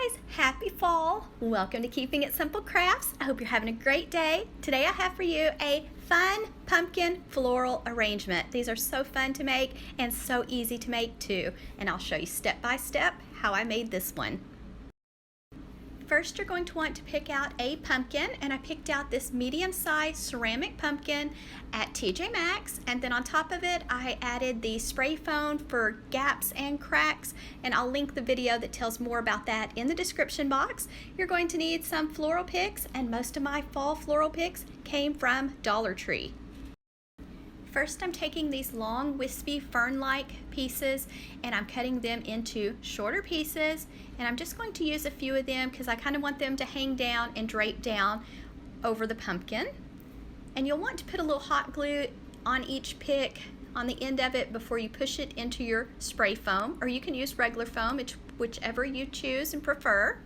guys, happy fall. Welcome to Keeping It Simple Crafts. I hope you're having a great day. Today I have for you a fun pumpkin floral arrangement. These are so fun to make and so easy to make too. And I'll show you step by step how I made this one. First, you're going to want to pick out a pumpkin, and I picked out this medium-sized ceramic pumpkin at TJ Maxx, and then on top of it I added the spray foam for gaps and cracks, and I'll link the video that tells more about that in the description box. You're going to need some floral picks, and most of my fall floral picks came from Dollar Tree. First, I'm taking these long, wispy, fern-like pieces and I'm cutting them into shorter pieces, and I'm just going to use a few of them because I kind of want them to hang down and drape down over the pumpkin. And you'll want to put a little hot glue on each pick on the end of it before you push it into your spray foam, or you can use regular foam, whichever you choose and prefer.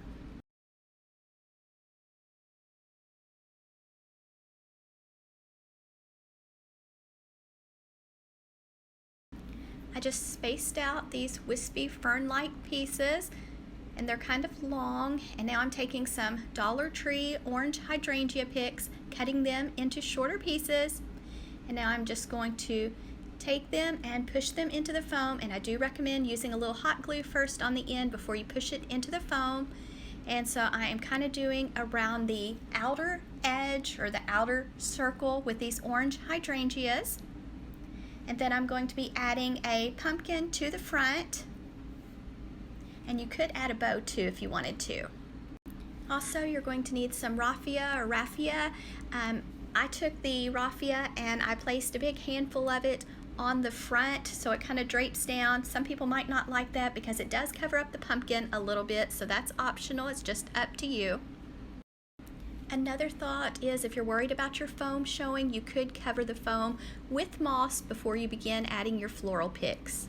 I just spaced out these wispy fern-like pieces, and they're kind of long, and now I'm taking some Dollar Tree orange hydrangea picks, cutting them into shorter pieces, and now I'm just going to take them and push them into the foam, and I do recommend using a little hot glue first on the end before you push it into the foam. And so I am kind of doing around the outer edge or the outer circle with these orange hydrangeas. And then I'm going to be adding a pumpkin to the front, and you could add a bow too if you wanted to. Also, you're going to need some raffia or raffia. I took the raffia and I placed a big handful of it on the front so it kind of drapes down. Some people might not like that because it does cover up the pumpkin a little bit, so that's optional. It's just up to you. Another thought is, if you're worried about your foam showing, you could cover the foam with moss before you begin adding your floral picks.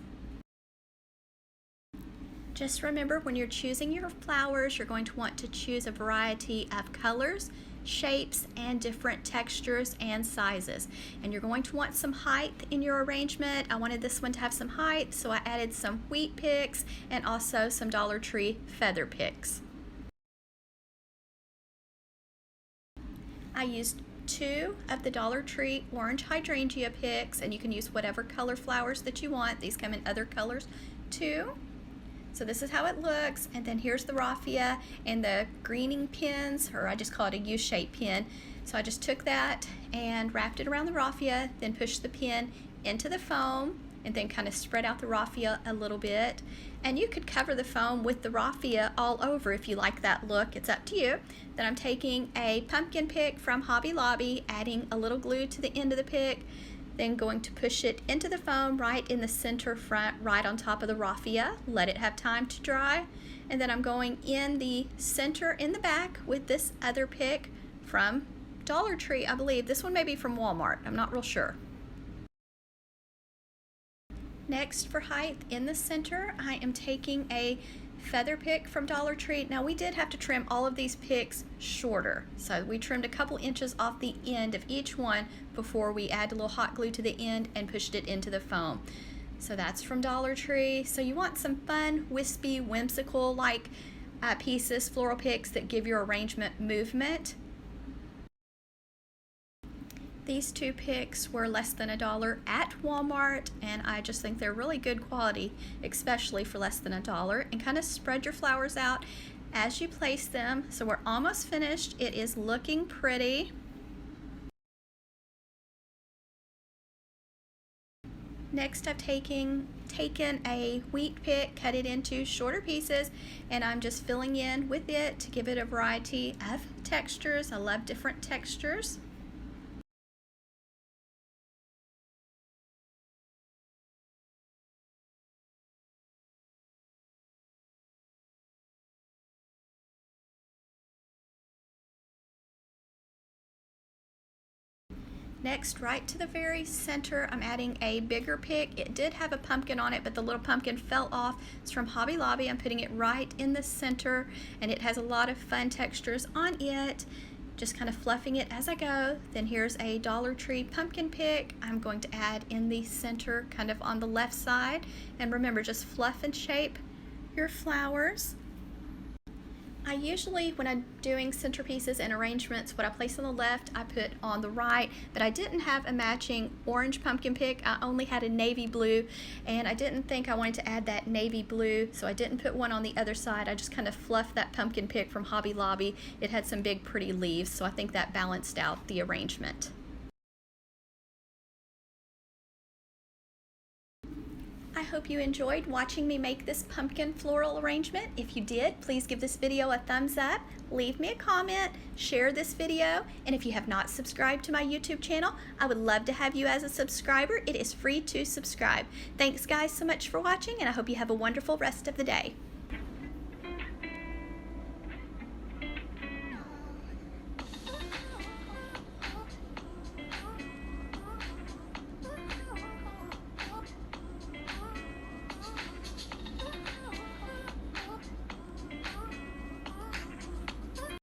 Just remember, when you're choosing your flowers, you're going to want to choose a variety of colors, shapes, and different textures and sizes. And you're going to want some height in your arrangement. I wanted this one to have some height, so I added some wheat picks and also some Dollar Tree feather picks. I used 2 of the Dollar Tree orange hydrangea picks, and you can use whatever color flowers that you want. These come in other colors too. So this is how it looks, and then here's the raffia and the greening pins, or I just call it a U-shaped pin. So I just took that and wrapped it around the raffia, then pushed the pin into the foam, and then kind of spread out the raffia a little bit. And you could cover the foam with the raffia all over if you like that look. It's up to you. Then I'm taking a pumpkin pick from Hobby Lobby, adding a little glue to the end of the pick, then going to push it into the foam right in the center front, right on top of the raffia. Let it have time to dry. And then I'm going in the center in the back with this other pick from Dollar Tree, I believe. This one may be from Walmart. I'm not real sure. Next, for height in the center, I am taking a feather pick from Dollar Tree. Now, we did have to trim all of these picks shorter, so we trimmed a couple inches off the end of each one before we add a little hot glue to the end and pushed it into the foam. So that's from Dollar Tree. So you want some fun, wispy, whimsical like pieces, floral picks that give your arrangement movement. These 2 picks were less than $1 at Walmart, and I just think they're really good quality, especially for less than $1. And kind of spread your flowers out as you place them. So we're almost finished. It is looking pretty. Next, I've taken a wheat pick, cut it into shorter pieces, and I'm just filling in with it to give it a variety of textures. I love different textures. Next, right to the very center, I'm adding a bigger pick. It did have a pumpkin on it, but the little pumpkin fell off. It's from Hobby Lobby. I'm putting it right in the center, and it has a lot of fun textures on it. Just kind of fluffing it as I go. Then here's a Dollar Tree pumpkin pick. I'm going to add in the center, kind of on the left side. And remember, just fluff and shape your flowers. I usually, when I'm doing centerpieces and arrangements, what I place on the left, I put on the right, but I didn't have a matching orange pumpkin pick. I only had a navy blue, and I didn't think I wanted to add that navy blue, so I didn't put one on the other side. I just kind of fluffed that pumpkin pick from Hobby Lobby. It had some big pretty leaves, so I think that balanced out the arrangement. I hope you enjoyed watching me make this pumpkin floral arrangement. If you did, please give this video a thumbs up, leave me a comment, share this video, and if you have not subscribed to my YouTube channel, I would love to have you as a subscriber. It is free to subscribe. Thanks guys so much for watching, and I hope you have a wonderful rest of the day.